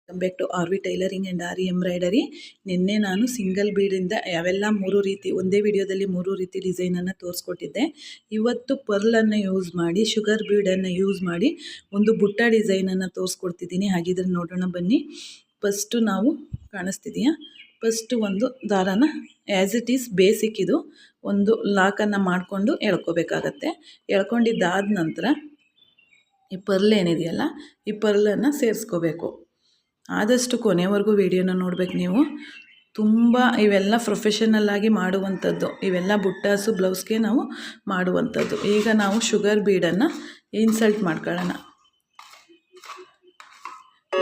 Welcome back to R V tailoring and aari embroidery. ನಿನ್ನೆ ನಾನು single ಬೀಡಿಂದ ಯಾವೆಲ್ಲ 3 ರೀತಿ ಒಂದೇ ವಿಡಿಯೋದಲ್ಲಿ 3 ರೀತಿ ಡಿಸೈನನ್ನು ತೋರಿಸ್ಕೊಟ್ಟಿದ್ದೆ. ಇವತ್ತು ಪರ್ಲನ್ನು ಯೂಸ್ ಮಾಡಿ, ಶುಗರ್ ಬೀಡನ್ನು ಯೂಸ್ ಮಾಡಿ ಒಂದು ಬುಟ್ಟ ಡಿಸೈನನ್ನು ತೋರಿಸ್ಕೊಡ್ತಿದ್ದೀನಿ. ಹಾಗಿದ್ರೆ ನೋಡೋಣ ಬನ್ನಿ. ಫಸ್ಟು ನಾವು ಕಾಣಿಸ್ತಿದೆಯಾ, ಫಸ್ಟು ಒಂದು ದಾರಾನ ಆ್ಯಸ್ ಇಟ್ ಈಸ್ ಬೇಸಿಕ್ ಇದು ಒಂದು ಲಾಕನ್ನು ಮಾಡಿಕೊಂಡು ಎಳ್ಕೊಬೇಕಾಗತ್ತೆ. ಎಳ್ಕೊಂಡಿದ್ದಾದ ನಂತರ ಈ ಪರ್ಲ್ ಏನಿದೆಯಲ್ಲ, ಈ ಪರ್ಲನ್ನು ಸೇರಿಸ್ಕೋಬೇಕು. ಆದಷ್ಟು ಕೊನೆವರೆಗೂ ವಿಡಿಯೋನ ನೋಡ್ಬೇಕು ನೀವು. ತುಂಬ ಇವೆಲ್ಲ ಪ್ರೊಫೆಷನಲ್ ಆಗಿ ಮಾಡುವಂಥದ್ದು, ಇವೆಲ್ಲ ಬುಟ್ಟಾಸು ಬ್ಲೌಸ್ಗೆ ನಾವು ಮಾಡುವಂಥದ್ದು. ಈಗ ನಾವು ಶುಗರ್ ಬೀಡನ್ನು ಇನ್ಸಲ್ಟ್ ಮಾಡ್ಕೊಳ್ಳೋಣ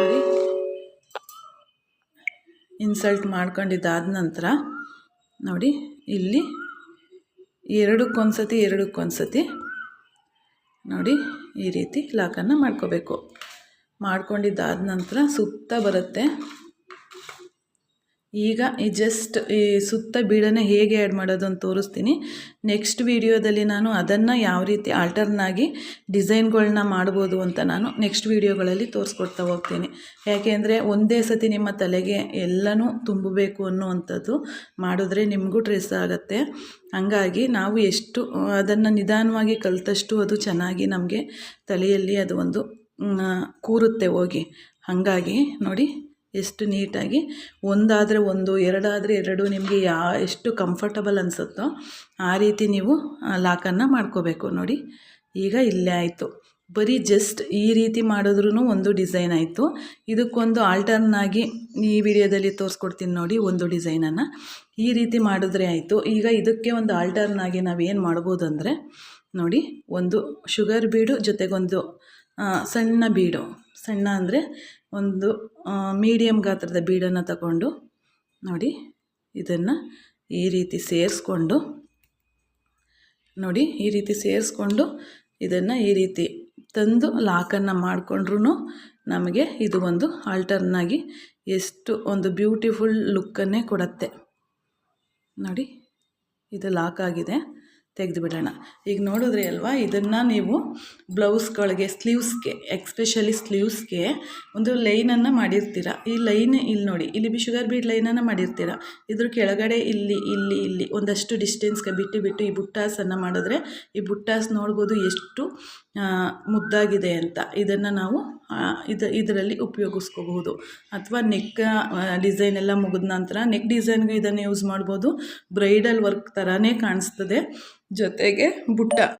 ನೋಡಿ. ಇನ್ಸಲ್ಟ್ ಮಾಡ್ಕೊಂಡಿದ್ದಾದ ನಂತರ ನೋಡಿ, ಇಲ್ಲಿ ಎರಡಕ್ಕೊಂದ್ಸತಿ ನೋಡಿ ಈ ರೀತಿ ಲಾಕನ್ನು ಮಾಡ್ಕೋಬೇಕು. ಮಾಡ್ಕೊಂಡಿದ್ದಾದ ನಂತರ ಸುತ್ತ ಬರುತ್ತೆ. ಈಗ ಈ ಸುತ್ತ ಬೀಡನ್ನು ಹೇಗೆ ಆ್ಯಡ್ ಮಾಡೋದು ಅಂತ ತೋರಿಸ್ತೀನಿ. ನೆಕ್ಸ್ಟ್ ವಿಡಿಯೋದಲ್ಲಿ ನಾನು ಅದನ್ನು ಯಾವ ರೀತಿ ಆಲ್ಟರ್ನಾಗಿ ಡಿಸೈನ್ಗಳನ್ನ ಮಾಡ್ಬೋದು ಅಂತ ನಾನು ನೆಕ್ಸ್ಟ್ ವಿಡಿಯೋಗಳಲ್ಲಿ ತೋರಿಸ್ಕೊಡ್ತಾ ಹೋಗ್ತೀನಿ. ಯಾಕೆಂದರೆ ಒಂದೇ ಸತಿ ನಿಮ್ಮ ತಲೆಗೆ ಎಲ್ಲನೂ ತುಂಬಬೇಕು ಅನ್ನುವಂಥದ್ದು ಮಾಡಿದ್ರೆ ನಿಮಗೂ ಸ್ಟ್ರೆಸ್ ಆಗುತ್ತೆ. ಹಾಗಾಗಿ ನಾವು ಎಷ್ಟು ಅದನ್ನು ನಿಧಾನವಾಗಿ ಕಲಿತಷ್ಟು ಅದು ಚೆನ್ನಾಗಿ ನಮಗೆ ತಲೆಯಲ್ಲಿ ಅದು ಒಂದು ಕೂರುತ್ತೆ ಹೋಗಿ. ಹಾಗಾಗಿ ನೋಡಿ ಎಷ್ಟು ನೀಟಾಗಿ ಒಂದಾದರೆ ಒಂದು, ಎರಡಾದರೆ ಎರಡು, ನಿಮಗೆ ಎಷ್ಟು ಕಂಫರ್ಟಬಲ್ ಅನಿಸುತ್ತೋ ಆ ರೀತಿ ನೀವು ಲಾಕನ್ನು ಮಾಡ್ಕೋಬೇಕು ನೋಡಿ. ಈಗ ಇಲ್ಲೇ ಆಯಿತು. ಬರೀ ಜಸ್ಟ್ ಈ ರೀತಿ ಮಾಡಿದ್ರೂ ಒಂದು ಡಿಸೈನ್ ಆಯಿತು. ಇದಕ್ಕೊಂದು ಆಲ್ಟರ್ನಾಗಿ ಈ ವಿಡಿಯೋದಲ್ಲಿ ತೋರಿಸ್ಕೊಡ್ತೀನಿ ನೋಡಿ ಒಂದು ಡಿಸೈನನ್ನು. ಈ ರೀತಿ ಮಾಡಿದ್ರೆ ಆಯಿತು. ಈಗ ಇದಕ್ಕೆ ಒಂದು ಆಲ್ಟರ್ನಾಗಿ ನಾವೇನು ಮಾಡ್ಬೋದು ಅಂದರೆ ನೋಡಿ, ಒಂದು ಶುಗರ್ ಬೀಡು ಜೊತೆಗೊಂದು ಸಣ್ಣ ಬೀಡು, ಸಣ್ಣ ಅಂದರೆ ಒಂದು ಮೀಡಿಯಮ್ ಗಾತ್ರದ ಬೀಡನ್ನು ತಗೊಂಡು ನೋಡಿ, ಇದನ್ನು ಈ ರೀತಿ ಸೇರಿಸ್ಕೊಂಡು ನೋಡಿ, ಈ ರೀತಿ ಸೇರಿಸ್ಕೊಂಡು ಇದನ್ನು ಈ ರೀತಿ ತಂದು ಲಾಕನ್ನು ಮಾಡಿಕೊಂಡ್ರೂ ನಮಗೆ ಇದು ಒಂದು ಆಲ್ಟರ್ನಾಗಿ ಎಷ್ಟು ಒಂದು ಬ್ಯೂಟಿಫುಲ್ ಲುಕ್ಕನ್ನೇ ಕೊಡುತ್ತೆ ನೋಡಿ. ಇದು ಲಾಕ್ ಆಗಿದೆ, ತೆಗೆದು ಬಿಡೋಣ. ಈಗ ನೋಡಿದ್ರಿ ಅಲ್ವಾ, ಇದನ್ನು ನೀವು ಬ್ಲೌಸ್ಗಳಿಗೆ, ಸ್ಲೀವ್ಸ್ಗೆ, ಎಕ್ಸ್ಪೆಷಲಿ ಸ್ಲೀವ್ಸ್ಗೆ ಒಂದು ಲೈನನ್ನು ಮಾಡಿರ್ತೀರ. ಈ ಲೈನ್ ಇಲ್ಲಿ ನೋಡಿ, ಇಲ್ಲಿ ಶುಗರ್ ಬೀಡ್ ಲೈನನ್ನು ಮಾಡಿರ್ತೀರ. ಇದ್ರ ಕೆಳಗಡೆ ಇಲ್ಲಿ ಒಂದಷ್ಟು ಡಿಸ್ಟೆನ್ಸ್ಗೆ ಬಿಟ್ಟು ಈ ಬುಟ್ಟಾಸನ್ನು ಮಾಡಿದ್ರೆ ಈ ಬುಟ್ಟಾಸ್ ನೋಡ್ಬೋದು ಎಷ್ಟು ಮುದ್ದಾಗಿದೆ ಅಂತ. ಇದನ್ನು ನಾವು ಇದರಲ್ಲಿ ಉಪಯೋಗಿಸ್ಕೋಬಹುದು. ಅಥವಾ ನೆಕ್ ಡಿಸೈನ್ ಎಲ್ಲ ಮುಗಿದ ನಂತರ ನೆಕ್ ಡಿಸೈನ್ಗೂ ಇದನ್ನು ಯೂಸ್ ಮಾಡ್ಬೋದು. ಬ್ರೈಡಲ್ ವರ್ಕ್ ಥರನೇ ಕಾಣಿಸ್ತದೆ. ಜೊತೆಗೆ ಬುಟ್ಟ